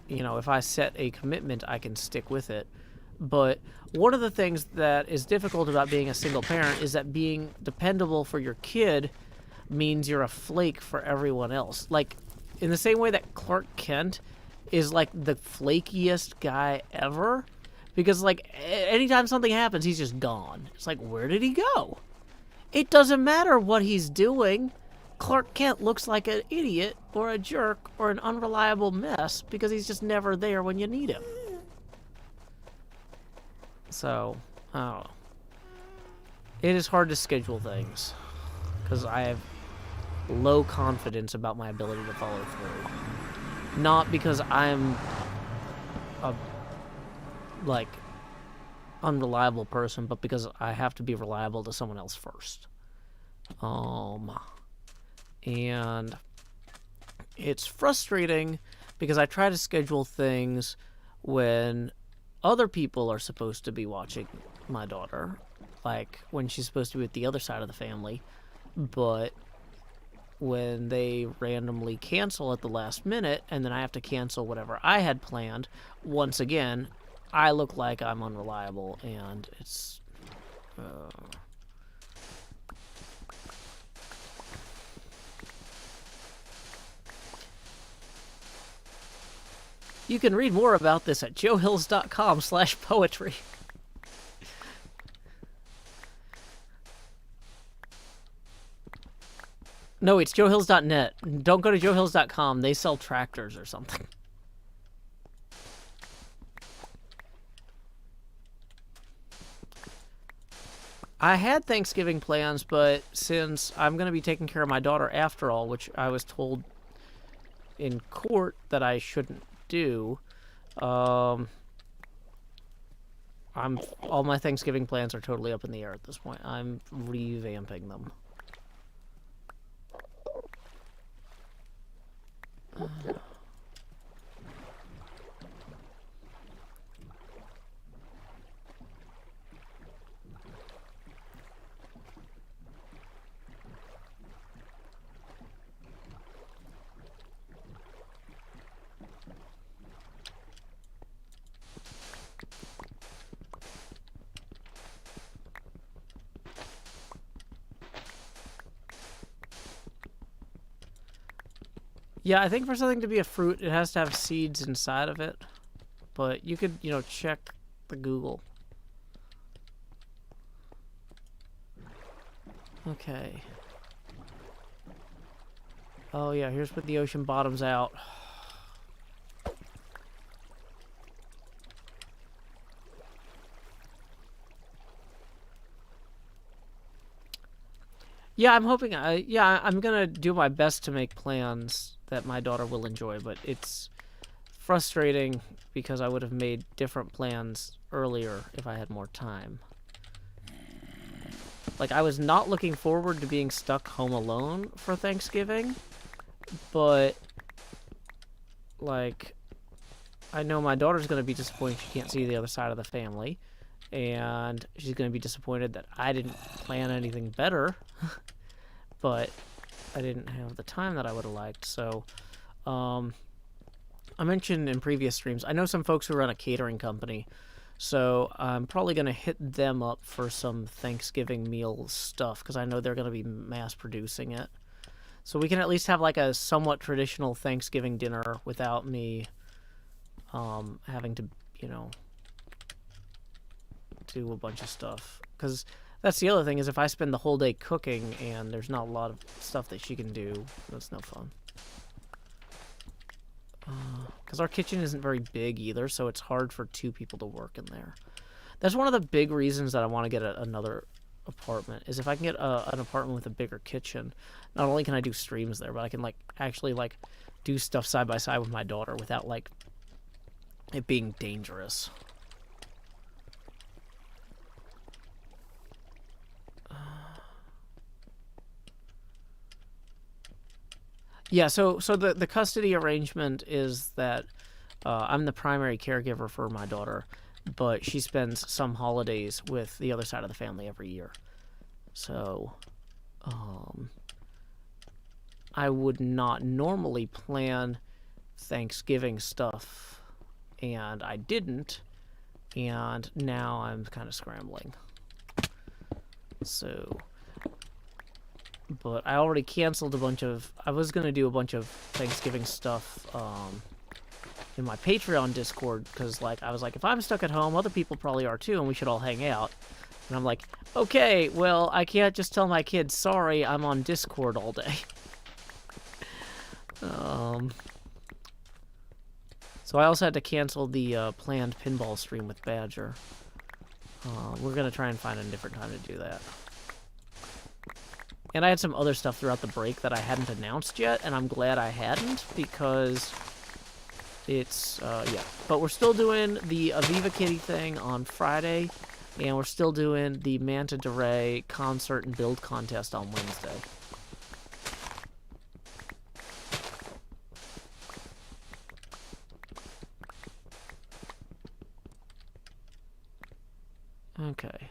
you know, if I set a commitment, I can stick with it. But one of the things that is difficult about being a single parent is that being dependable for your kid means you're a flake for everyone else. Like, in the same way that Clark Kent is, like, the flakiest guy ever, because, like, anytime something happens, he's just gone. It's like, where did he go? It doesn't matter what he's doing. Clark Kent looks like an idiot or a jerk or an unreliable mess because he's just never there when you need him. So, oh. It is hard to schedule things because I have low confidence about my ability to follow through. Not because I'm a, like, unreliable person, but because I have to be reliable to someone else first. And it's frustrating because I try to schedule things when other people are supposed to be watching my daughter, like when she's supposed to be with the other side of the family, but when they randomly cancel at the last minute, and then I have to cancel whatever I had planned, once again, I look like I'm unreliable, and it's... You can read more about this at joehills.com/poetry. No, it's joehills.net. Don't go to joehills.com. They sell tractors or something. I had Thanksgiving plans, but since I'm going to be taking care of my daughter after all, which I was told in court that I shouldn't do, all my Thanksgiving plans are totally up in the air at this point. I'm revamping them. Yeah, I think for something to be a fruit, it has to have seeds inside of it. But you could, you know, check the Google. Okay. Oh yeah, here's where the ocean bottoms out. Yeah, I'm hoping, I'm gonna do my best to make plans that my daughter will enjoy, but it's frustrating because I would have made different plans earlier if I had more time. Like, I was not looking forward to being stuck home alone for Thanksgiving, but, like, I know my daughter's going to be disappointed she can't see the other side of the family, and she's going to be disappointed that I didn't plan anything better, but I didn't have the time that I would have liked, so, I mentioned in previous streams, I know some folks who run a catering company, so I'm probably going to hit them up for some Thanksgiving meal stuff, because I know they're going to be mass producing it. So we can at least have like a somewhat traditional Thanksgiving dinner without me having to, you know, do a bunch of stuff. Because that's the other thing, is if I spend the whole day cooking and there's not a lot of stuff that she can do, that's no fun. Because our kitchen isn't very big either, so it's hard for 2 people to work in there. That's one of the big reasons that I want to get another apartment, is if I can get an apartment with a bigger kitchen, not only can I do streams there, but I can like actually like do stuff side by side with my daughter without like it being dangerous. Yeah, so the custody arrangement is that I'm the primary caregiver for my daughter, but she spends some holidays with the other side of the family every year. So, I would not normally plan Thanksgiving stuff, and I didn't, and now I'm kind of scrambling. So... But I already canceled a bunch of... I was going to do a bunch of Thanksgiving stuff in my Patreon Discord, because like, I was like, if I'm stuck at home, other people probably are too, and we should all hang out. And I'm like, okay, well, I can't just tell my kids, sorry, I'm on Discord all day. So I also had to cancel the planned pinball stream with Badger. We're going to try and find a different time to do that. And I had some other stuff throughout the break that I hadn't announced yet, and I'm glad I hadn't, because it's, yeah. But we're still doing the Aviva Kitty thing on Friday, and we're still doing the Manta Derail concert and build contest on Wednesday. Okay.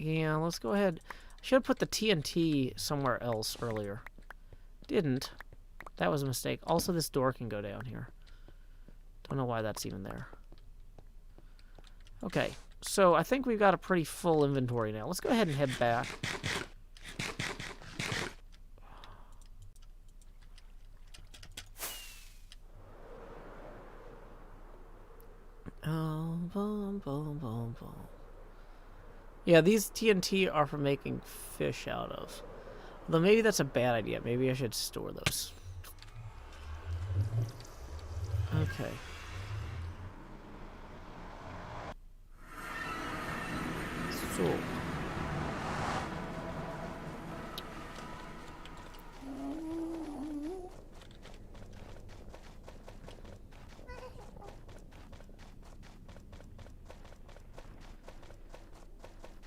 Yeah, let's go ahead. I should have put the TNT somewhere else earlier. Didn't. That was a mistake. Also, this door can go down here. Don't know why that's even there. Okay, so I think we've got a pretty full inventory now. Let's go ahead and head back. Oh, boom, boom, boom, boom. Yeah, these TNT are for making fish out of. Although maybe that's a bad idea. Maybe I should store those. Okay. So.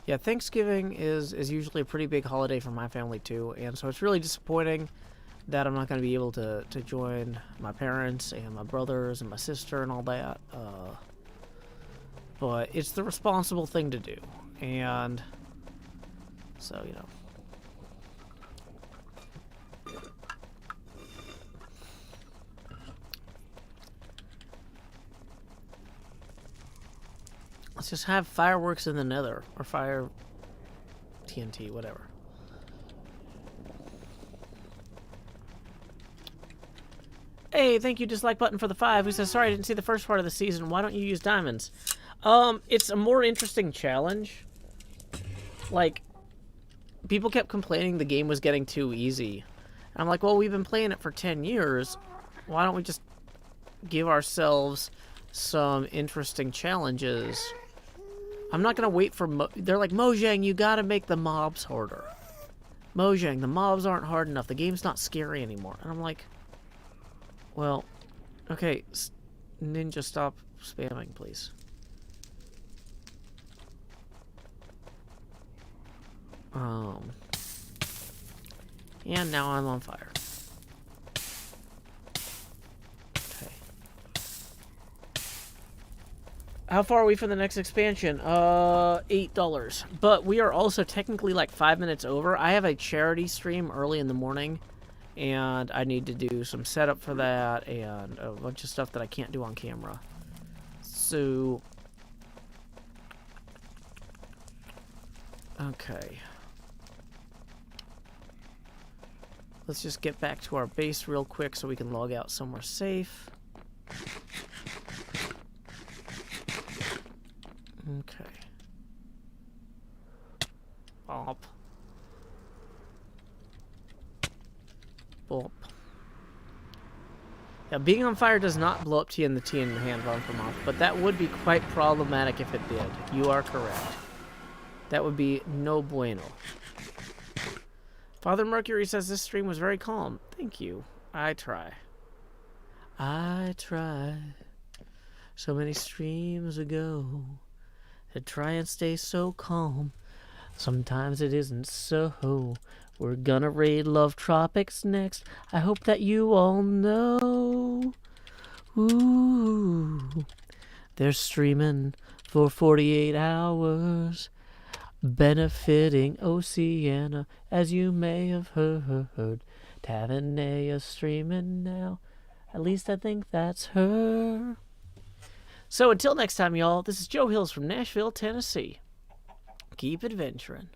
Yeah, Thanksgiving is usually a pretty big holiday for my family too, and so it's really disappointing that I'm not going to be able to join my parents and my brothers and my sister and all that. But it's the responsible thing to do, and so, you know. Let's just have fireworks in the nether, or fire TNT, whatever. Hey, thank you, dislike button for the 5. Who says, sorry, I didn't see the first part of the season. Why don't you use diamonds? It's a more interesting challenge. Like, people kept complaining the game was getting too easy. And I'm like, well, we've been playing it for 10 years. Why don't we just give ourselves some interesting challenges I'm not gonna wait for they're like, Mojang, you gotta make the mobs harder. Mojang, the mobs aren't hard enough. The game's not scary anymore. And I'm like, well, okay, Ninja, stop spamming, please. And now I'm on fire. Okay. How far are we from the next expansion? $8. But we are also technically like 5 minutes over. I have a charity stream early in the morning, and I need to do some setup for that and a bunch of stuff that I can't do on camera. So, okay. Let's just get back to our base real quick so we can log out somewhere safe. Okay. Bop. Bop. Now, being on fire does not blow up TNT in the hand from off, but that would be quite problematic if it did. You are correct. That would be no bueno. Father Mercury says this stream was very calm. Thank you. I try. I tried so many streams ago to try and stay so calm. Sometimes it isn't so. We're gonna raid Love Tropics next. I hope that you all know. Ooh, they're streaming for 48 hours. Benefiting Oceania, as you may have heard. Tavernae streaming now. At least I think that's her. So until next time, y'all, this is Joe Hills from Nashville, Tennessee. Keep adventuring.